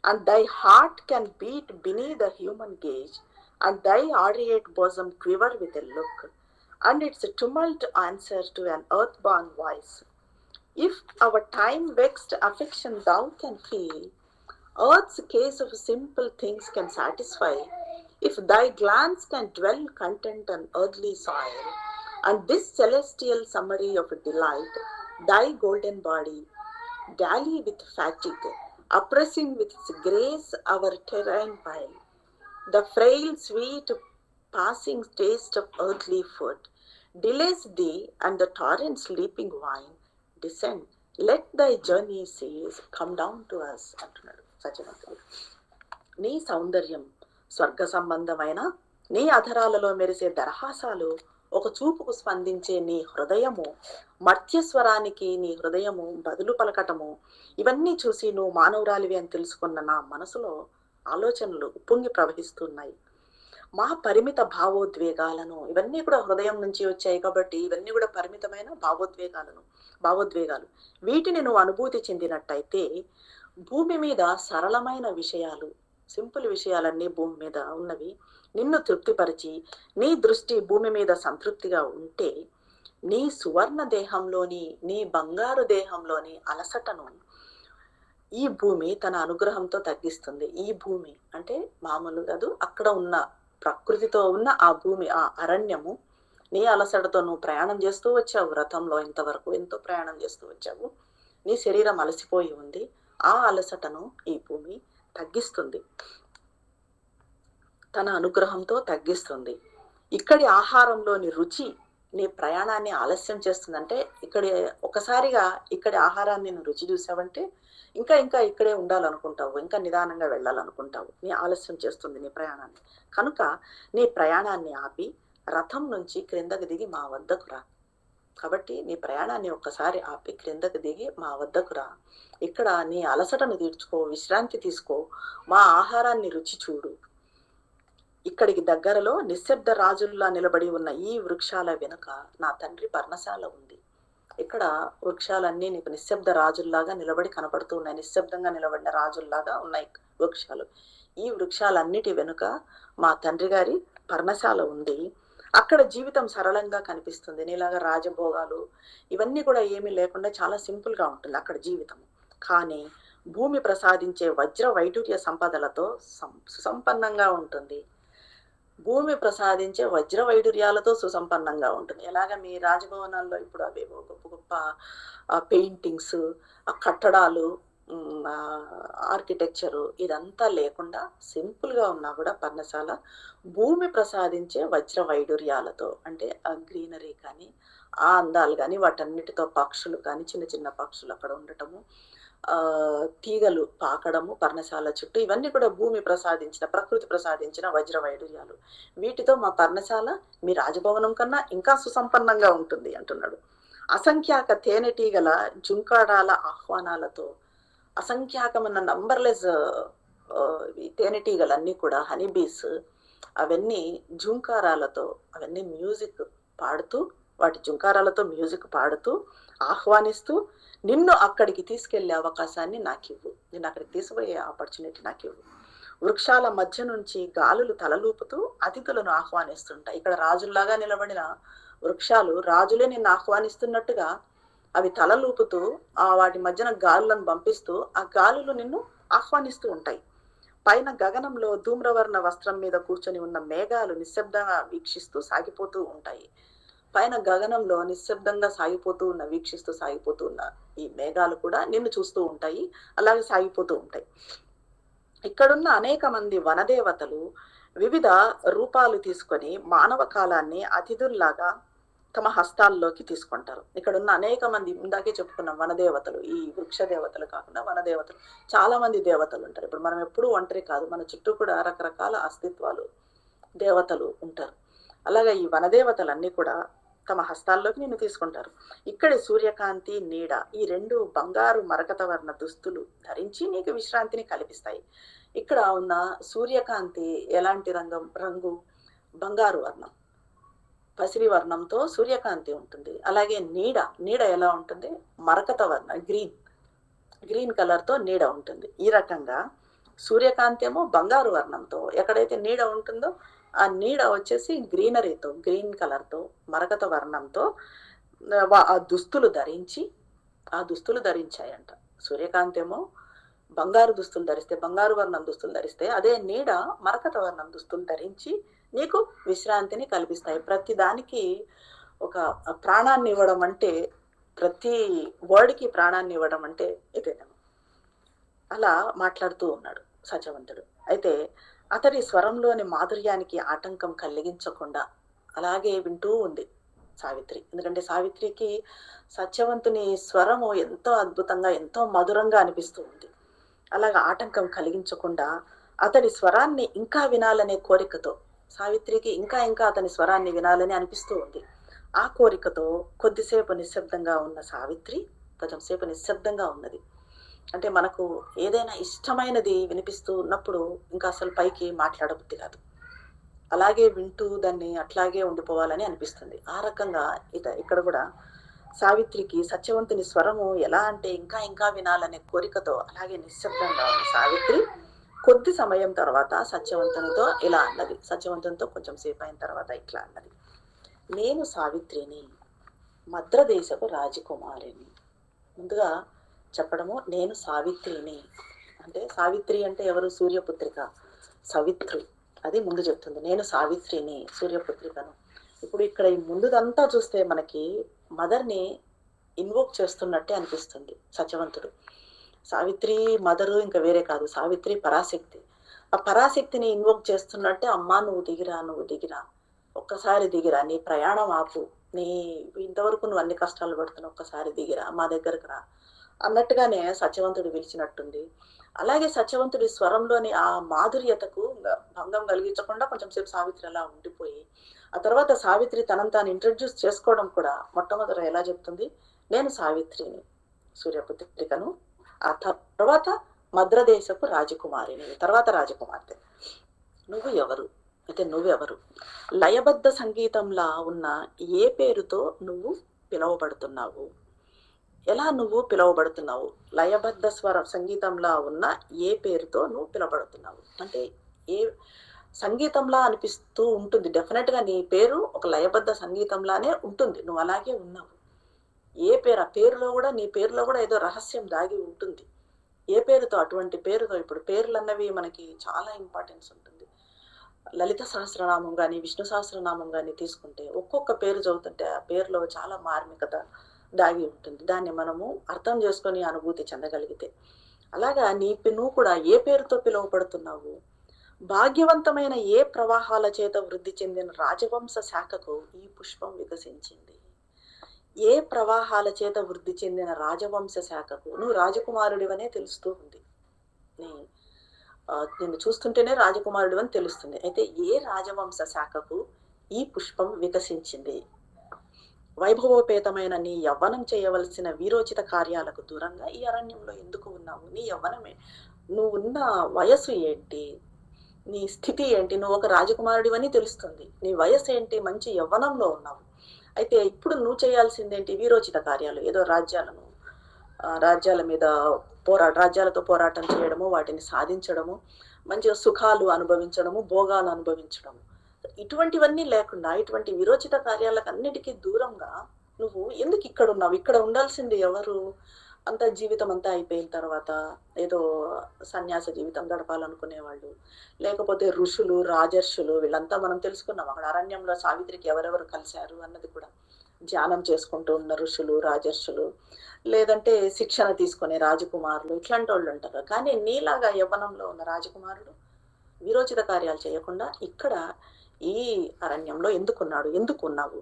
and thy heart can beat beneath the human gauge, and thy aureate bosom quiver with a look, and its tumult answer to an earth-born voice. If our time-vexed affection thou can feel, earth's case of simple things can satisfy, if thy glance can dwell content on earthly soil, and this celestial summary of delight, thy golden body dally with fatigue, oppressing with its grace our terrene pile. The frail sweet passing taste of earthly food delays thee, and the torrent's leaping wine descend. Let thy journey cease, come down to us అంటున్నాడు సత్యవంతుడు. నీ సౌందర్యం స్వర్గ సంబంధమైన నీ అధరాలలో మెరిసే దరహాసాలు, ఒక చూపుకు స్పందించే నీ హృదయము, మర్త్యస్వరానికి నీ హృదయము బదులు పలకటము, ఇవన్నీ చూసి నువ్వు మానవురాలివి అని తెలుసుకున్న నా మనసులో ఆలోచనలు ఉప్పొంగి ప్రవహిస్తున్నాయి. మా పరిమిత భావోద్వేగాలను, ఇవన్నీ కూడా హృదయం నుంచి వచ్చాయి కాబట్టి ఇవన్నీ కూడా పరిమితమైన భావోద్వేగాలు, వీటిని నువ్వు అనుభూతి చెందినట్టయితే భూమి మీద సరళమైన విషయాలు, సింపుల్ విషయాలన్నీ భూమి మీద ఉన్నవి నిన్ను తృప్తిపరిచి నీ దృష్టి భూమి మీద సంతృప్తిగా ఉంటే, నీ సువర్ణ దేహంలోని, నీ బంగారు దేహంలోని అలసటను ఈ భూమి తన అనుగ్రహంతో తగ్గిస్తుంది. ఈ భూమి అంటే మామూలు కాదు, అక్కడ ఉన్న ప్రకృతితో ఉన్న ఆ భూమి, ఆ అరణ్యము, నీ అలసటతో నువ్వు ప్రయాణం చేస్తూ వచ్చావు, రథంలో ఇంతవరకు ఎంతో ప్రయాణం చేస్తూ వచ్చావు, నీ శరీరం అలసిపోయి ఉంది, ఆ అలసటను ఈ భూమి తగ్గిస్తుంది, తన అనుగ్రహంతో తగ్గిస్తుంది. ఇక్కడి ఆహారంలోని రుచి నీ ప్రయాణాన్ని ఆలస్యం చేస్తుందంటే, ఒకసారిగా ఇక్కడి ఆహారాన్ని నువ్వు రుచి చూసావంటే ఇంకా ఇంకా ఇక్కడే ఉండాలనుకుంటావు, ఇంకా నిదానంగా వెళ్ళాలనుకుంటావు, నీ ఆలస్యం చేస్తుంది నీ ప్రయాణాన్ని. కనుక నీ ప్రయాణాన్ని ఆపి రథం నుంచి క్రిందకు దిగి మా వద్దకు రా. కాబట్టి నీ ప్రయాణాన్ని ఒక్కసారి ఆపి క్రిందకు దిగి మా వద్దకు రా, ఇక్కడ నీ అలసటను తీర్చుకో, విశ్రాంతి తీసుకో, మా ఆహారాన్ని రుచి చూడు. ఇక్కడికి దగ్గరలో నిశ్శబ్ద రాజుల్లా నిలబడి ఉన్న ఈ వృక్షాల వెనుక నా తండ్రి పర్ణశాల ఉంది. ఇక్కడ వృక్షాలన్నీ నీకు నిశ్శబ్ద రాజుల్లాగా నిలబడి కనపడుతూ ఉన్నాయి, నిశ్శబ్దంగా నిలబడిన రాజుల్లాగా ఉన్నాయి వృక్షాలు. ఈ వృక్షాలన్నిటి వెనుక మా తండ్రి గారి పర్ణశాల ఉంది. అక్కడ జీవితం సరళంగా కనిపిస్తుంది, నీలాగా రాజభోగాలు ఇవన్నీ కూడా ఏమీ లేకుండా చాలా సింపుల్ గా ఉంటుంది అక్కడ జీవితం. కానీ భూమి ప్రసాదించే వజ్ర వైడూర్య సంపదలతో సుసంపన్నంగా ఉంటుంది, భూమి ప్రసాదించే వజ్ర వైడూర్యాలతో సుసంపన్నంగా ఉంటుంది. ఎలాగ మీ రాజభవనాల్లో ఇప్పుడు అవి గొప్ప గొప్ప పెయింటింగ్స్, కట్టడాలు, ఆర్కిటెక్చరు ఇదంతా లేకుండా సింపుల్ గా ఉన్నా కూడా పర్ణశాల భూమి ప్రసాదించే వజ్ర వైడూర్యాలతో, అంటే ఆ గ్రీనరీ కానీ ఆ అందాలు కానీ వాటన్నిటితో, పక్షులు కానీ చిన్న చిన్న పక్షులు అక్కడ ఉండటము, తీగలు పాకడము పర్ణశాల చుట్టూ, ఇవన్నీ కూడా భూమి ప్రసాదించిన, ప్రకృతి ప్రసాదించిన వజ్ర వైడూర్యాలు. వీటితో మా పర్ణశాల మీ రాజభవనం కన్నా ఇంకా సుసంపన్నంగా ఉంటుంది అంటున్నాడు. అసంఖ్యాక తేనెటీగల జుంకాడాల ఆహ్వానాలతో, అసంఖ్యాకమైన నంబర్లెస్ ఈ తేనెటీగలన్నీ కూడా హనీ బీస్ అవన్నీ జుంకారాలతో, అవన్నీ మ్యూజిక్ పాడుతూ, వాటి జుంకారాలతో మ్యూజిక్ పాడుతూ ఆహ్వానిస్తూ, నిన్ను అక్కడికి తీసుకెళ్లే అవకాశాన్ని నాకివ్వు, నిన్ను అక్కడికి తీసుకుపోయే ఆపర్చునిటీ నాకివ్వు. వృక్షాల మధ్య నుంచి గాలులు తలలూపుతూ అతిథులను ఆహ్వానిస్తుంటాయి. ఇక్కడ రాజుల్లాగా నిలబడిన వృక్షాలు రాజులే నిన్ను ఆహ్వానిస్తున్నట్టుగా అవి తలలూపుతూ వాటి మధ్యన గాలులను పంపిస్తూ ఆ గాలులు నిన్ను ఆహ్వానిస్తూ ఉంటాయి. పైన గగనంలో ధూమ్రవర్ణ వస్త్రం మీద కూర్చొని ఉన్న మేఘాలు నిశ్శబ్దంగా వీక్షిస్తూ సాగిపోతూ ఉంటాయి. పైన గగనంలో నిశ్శబ్దంగా వీక్షిస్తూ సాగిపోతూ ఉన్న ఈ మేఘాలు కూడా నిన్ను చూస్తూ ఉంటాయి, అలాగే సాగిపోతూ ఉంటాయి. ఇక్కడున్న అనేక మంది వనదేవతలు వివిధ రూపాలు తీసుకొని మానవ కాలాన్ని అతిథుల్లాగా తమ హస్తాల్లోకి తీసుకుంటారు. ఇక్కడున్న అనేక మంది, ఇందాకే చెప్పుకున్నాం వనదేవతలు, ఈ వృక్ష దేవతలు కాకుండా వనదేవతలు, చాలా మంది దేవతలు ఉంటారు. ఇప్పుడు మనం ఎప్పుడూ ఒంటరి కాదు, మన చుట్టూ కూడా రకరకాల అస్తిత్వాలు, దేవతలు ఉంటారు. అలాగే ఈ వనదేవతలన్నీ కూడా తమ హస్తాల్లోకి నిన్ను తీసుకుంటారు. ఇక్కడి సూర్యకాంతి, నీడ, ఈ రెండు బంగారు మరకత వర్ణ దుస్తులు ధరించి నీకు విశ్రాంతిని కల్పిస్తాయి. ఇక్కడ ఉన్న సూర్యకాంతి ఎలాంటి రంగు బంగారు వర్ణం, పసిరి వర్ణంతో సూర్యకాంతి ఉంటుంది. అలాగే నీడ ఎలా ఉంటుంది, మరకత వర్ణ, గ్రీన్ కలర్తో నీడ ఉంటుంది. ఈ రకంగా సూర్యకాంతి ఏమో బంగారు వర్ణంతో, ఎక్కడైతే నీడ ఉంటుందో ఆ నీడ వచ్చేసి గ్రీన్ కలర్తో, మరకత వర్ణంతో ఆ దుస్తులు ధరించాయంట. సూర్యకాంతి ఏమో బంగారు దుస్తులు ధరిస్తే, బంగారు వర్ణం దుస్తులు ధరిస్తే, అదే నీడ మరకత వర్ణం దుస్తులు ధరించి నీకు విశ్రాంతిని కల్పిస్తాయి. ప్రతి దానికి ఒక ప్రాణాన్ని ఇవ్వడం అంటే, ప్రతి వర్డ్కి ప్రాణాన్ని ఇవ్వడం అంటే ఇదేనేమో. అలా మాట్లాడుతూ ఉన్నాడు సత్యవంతుడు. అయితే అతడి స్వరంలోని మాధుర్యానికి ఆటంకం కలిగించకుండా అలాగే వింటూ ఉంది సావిత్రి. ఎందుకంటే సావిత్రికి సత్యవంతుని స్వరము ఎంతో అద్భుతంగా, ఎంతో మధురంగా అనిపిస్తూ ఉంది. అలాగా ఆటంకం కలిగించకుండా అతడి స్వరాన్ని ఇంకా వినాలనే కోరికతో, సావిత్రికి ఇంకా అతని స్వరాన్ని వినాలని అనిపిస్తూ ఉంది. ఆ కోరికతో కొద్దిసేపు నిశ్శబ్దంగా ఉన్న సావిత్రి కొంచెం సేపు నిశ్శబ్దంగా ఉన్నది. అంటే మనకు ఏదైనా ఇష్టమైనది వినిపిస్తూ ఉన్నప్పుడు ఇంకా అసలు పైకి మాట్లాడబుద్ధి కాదు, అలాగే వింటూ దాన్ని అట్లాగే ఉండిపోవాలని అనిపిస్తుంది. ఆ రకంగా ఇక్కడ కూడా సావిత్రికి సత్యవంతుని స్వరము ఎలా అంటే ఇంకా వినాలనే కోరికతో అలాగే నిశ్శబ్దంగా ఉంది సావిత్రి. కొద్ది సమయం తర్వాత సత్యవంతునితో ఇలా అన్నది, సత్యవంతునితో కొంచెం సేపు అయిన తర్వాత ఇట్లా అన్నది, నేను సావిత్రిని, మద్రదేశపు రాజకుమారిని. ముందుగా చెప్పడము, నేను సావిత్రిని అంటే, సావిత్రి అంటే ఎవరు, సూర్యపుత్రిక సవిత్రు, అది ముందు చెప్తుంది. నేను సావిత్రిని, సూర్యపుత్రికను. ఇప్పుడు ఇక్కడ ఈ ముందుదంతా చూస్తే మనకి మదర్ని ఇన్వోక్ చేస్తున్నట్టే అనిపిస్తుంది సత్యవంతుడు. సావిత్రి మదరు ఇంకా వేరే కాదు, సావిత్రి పరాశక్తి. ఆ పరాశక్తిని ఇన్వోక్ చేస్తున్నట్టే, అమ్మా నువ్వు దిగిరా, ఒక్కసారి దిగిరా, నీ ప్రయాణం ఆపు, ఇంతవరకు నువ్వు అన్ని కష్టాలు పడుతున్నావు, ఒక్కసారి దిగిరా, మా దగ్గరకు రా అన్నట్టుగానే సత్యవంతుడు పిలిచినట్టుంది. అలాగే సత్యవంతుడి స్వరంలోని ఆ మాధుర్యతకు భంగం కలిగించకుండా కొంచెం సేపు సావిత్రి అలా ఉండిపోయి, ఆ తర్వాత సావిత్రి తనను తాను ఇంట్రడ్యూస్ చేసుకోవడం కూడా మొట్టమొదట ఎలా చెప్తుంది, నేను సావిత్రిని, సూర్యపుత్రికను, ఆ తర్వాత మద్రదేశపు రాజకుమారిని, తర్వాత రాజకుమార్తె. నువ్వెవరు, లయబద్ధ సంగీతంలా ఉన్న ఏ పేరుతో నువ్వు పిలువబడుతున్నావు, ఎలా నువ్వు పిలువబడుతున్నావు, లయబద్ధ సంగీతంలా ఉన్న ఏ పేరుతో నువ్వు పిలువబడుతున్నావు అంటే, ఏ సంగీతంలా అనిపిస్తూ ఉంటుంది. డెఫినెట్ గా నీ పేరు ఒక లయబద్ధ సంగీతంలానే ఉంటుంది, నువ్వు అలాగే ఉన్నావు. ఏ పేరు, ఆ పేరులో కూడా, నీ పేరులో కూడా ఏదో రహస్యం దాగి ఉంటుంది. ఏ పేరుతో, అటువంటి పేరుతో. ఇప్పుడు పేర్లు అన్నవి మనకి చాలా ఇంపార్టెన్స్ ఉంటుంది. లలిత సహస్రనామం కానీ, విష్ణు సహస్రనామం కానీ తీసుకుంటే ఒక్కొక్క పేరు చదువుతుంటే ఆ పేరులో చాలా మార్మికత దాగి ఉంటుంది. దాన్ని మనము అర్థం చేసుకొని అనుభూతి చెందగలిగితే, అలాగా నువ్వు కూడా ఏ పేరుతో పిలువబడుతున్నావు, భాగ్యవంతమైన ఏ ప్రవాహాల చేత వృద్ధి చెందిన రాజవంశ శాఖకు ఈ పుష్పం వికసించింది. ఏ ప్రవాహాల చేత వృద్ధి చెందిన రాజవంశ శాఖకు, నువ్వు రాజకుమారుడివనే తెలుస్తూ ఉంది, నిన్ను చూస్తుంటేనే రాజకుమారుడు అని తెలుస్తుంది. అయితే ఏ రాజవంశ శాఖకు ఈ పుష్పం వికసించింది, వైభవోపేతమైన నీ యవ్వనం చేయవలసిన వీరోచిత కార్యాలకు దూరంగా ఈ అరణ్యంలో ఎందుకు ఉన్నావు? నీ యవ్వనమే, నువ్వున్న వయస్సు ఏంటి? నీ స్థితి ఏంటి? నువ్వు ఒక రాజకుమారుడివని తెలుస్తుంది. నీ వయస్సు ఏంటి? మంచి యవ్వనంలో ఉన్నావు. అయితే ఇప్పుడు నువ్వు చేయాల్సిందేంటి? వీరోచిత కార్యాలు. ఏదో రాజ్యాల మీద రాజ్యాలతో పోరాటం చేయడము, వాటిని సాధించడము, మంచిగా సుఖాలు అనుభవించడము, భోగాలు అనుభవించడము. ఇటువంటివన్నీ లేకుండా ఇటువంటి విరోచిత కార్యాలకన్నిటికీ దూరంగా నువ్వు ఎందుకు ఇక్కడ ఉన్నావు? ఇక్కడ ఉండాల్సింది ఎవరు? అంత జీవితం అంతా అయిపోయిన తర్వాత ఏదో సన్యాస జీవితం గడపాలనుకునేవాళ్ళు, లేకపోతే ఋషులు, రాజర్షులు, వీళ్ళంతా మనం తెలుసుకున్నాం. అక్కడ అరణ్యంలో సావిత్రికి ఎవరెవరు కలిశారు అన్నది కూడా ధ్యానం చేసుకుంటూ ఉన్న ఋషులు, రాజర్షులు, లేదంటే శిక్షణ తీసుకునే రాజకుమారులు, ఇట్లాంటి వాళ్ళు ఉంటారు. కానీ నీలాగా యవ్వనంలో ఉన్న రాజకుమారుడు విరోచిత కార్యాలు చేయకుండా ఇక్కడ ఈ అరణ్యంలో ఎందుకున్నాడు? ఎందుకున్నావు?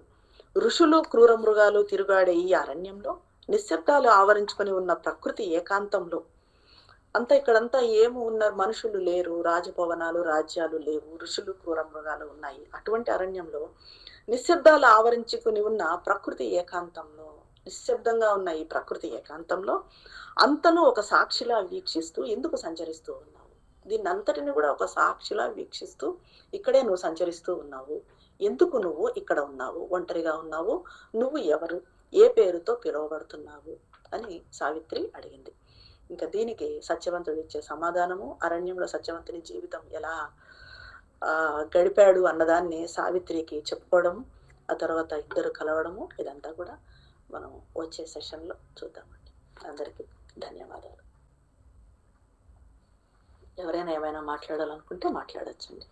ఋషులు, క్రూర మృగాలు తిరుగాడే ఈ అరణ్యంలో, నిశ్శబ్దాలు ఆవరించుకొని ఉన్న ప్రకృతి ఏకాంతంలో, అంతా ఇక్కడంతా ఏమి ఉన్నారు? మనుషులు లేరు, రాజభవనాలు, రాజ్యాలు లేవు, ఋషులు, క్రూర మృగాలు ఉన్నాయి. అటువంటి అరణ్యంలో నిశ్శబ్దాలు ఆవరించుకుని ఉన్న ప్రకృతి ఏకాంతంలో, నిశ్శబ్దంగా ఉన్న ఈ ప్రకృతి ఏకాంతంలో అంతను ఒక సాక్షిలా వీక్షిస్తూ ఎందుకు సంచరిస్తూ ఉన్నావు? దీన్ని అంతటిని కూడా ఒక సాక్షిలా వీక్షిస్తూ ఇక్కడే నువ్వు సంచరిస్తూ ఉన్నావు. ఎందుకు నువ్వు ఇక్కడ ఉన్నావు? ఒంటరిగా ఉన్నావు. నువ్వు ఎవరు? ఏ పేరుతో పిలువబడుతున్నావు అని సావిత్రి అడిగింది. ఇంకా దీనికి సత్యవంతుడు ఇచ్చే సమాధానము, అరణ్యంలో సత్యవంతుని జీవితం ఎలా గడిపాడు అన్నదాన్ని సావిత్రికి చెప్పుకోవడం, ఆ తర్వాత ఇద్దరు కలవడము, ఇదంతా కూడా మనం వచ్చే సెషన్లో చూద్దామండి. అందరికీ ధన్యవాదాలు. ఎవరైనా ఏమైనా మాట్లాడాలనుకుంటే మాట్లాడొచ్చండి.